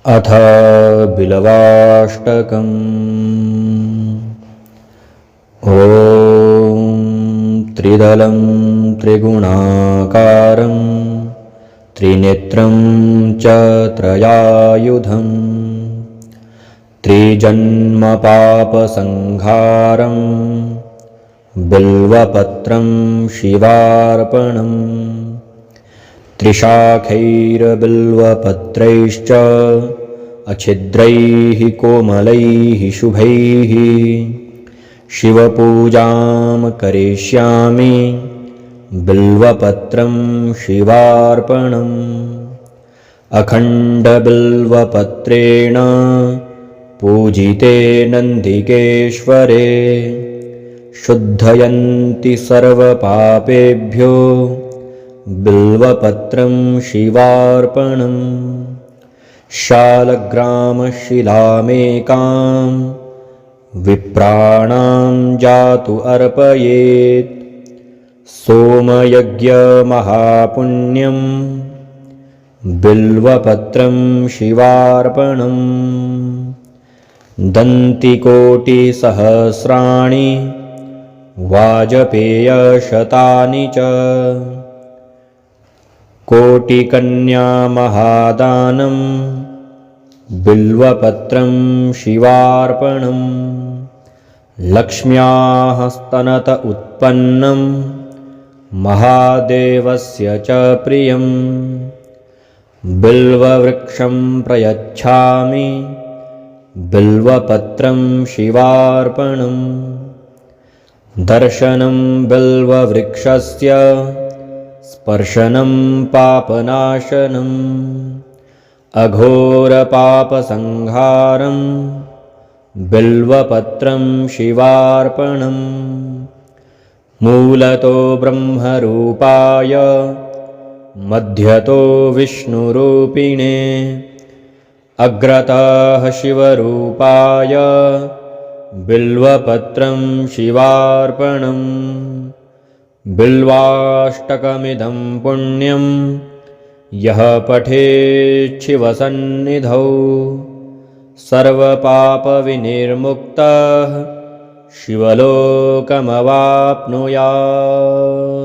अथ बिल्वाष्टकम्। ॐ त्रिदलं त्रिगुणाकारं त्रिनेत्रं च त्रयायुधं त्रिजन्मपापसंहारं बिल्वपत्रं शिवार्पणम् त्रिशाखैर्बिल्वपत्रैश्च अच्छिद्रैः कोमलैः शुभैः शिवपूजां करिष्यामि बिल्वपत्रं शिवार्पणम् अखण्डबिल्वपत्रेण पूजिते नन्दिकेश्वरे शुद्धयन्ति सर्वपापेभ्यो बिल्वपत्रं शिवार्पणम् शालग्रामशिलामेकां विप्राणां जातु अर्पयेत् सोमयज्ञमहापुण्यं बिल्वपत्रं शिवार्पणम् दन्तिकोटिसहस्राणि वाजपेयशतानि च कोटिकन्यामहादानं बिल्वपत्रं शिवार्पणम् लक्ष्म्याः स्तनत उत्पन्नं महादेवस्य च प्रियं बिल्ववृक्षं प्रयच्छामि बिल्वपत्रं शिवार्पणम् दर्शनं बिल्ववृक्षस्य स्पर्शनं पापनाशनम् अघोरपापसंहारं बिल्वपत्रं शिवार्पणम् मूलतो ब्रह्मरूपाय मध्यतो विष्णुरूपिणे अग्रतः शिवरूपाय बिल्वपत्रं शिवार्पणम् बिल्वाष्टकमिदं पुण्यं यः पठेत् शिवसन्निधौ सर्वपापविनिर्मुक्तः शिवलोकमवाप्नुयात्।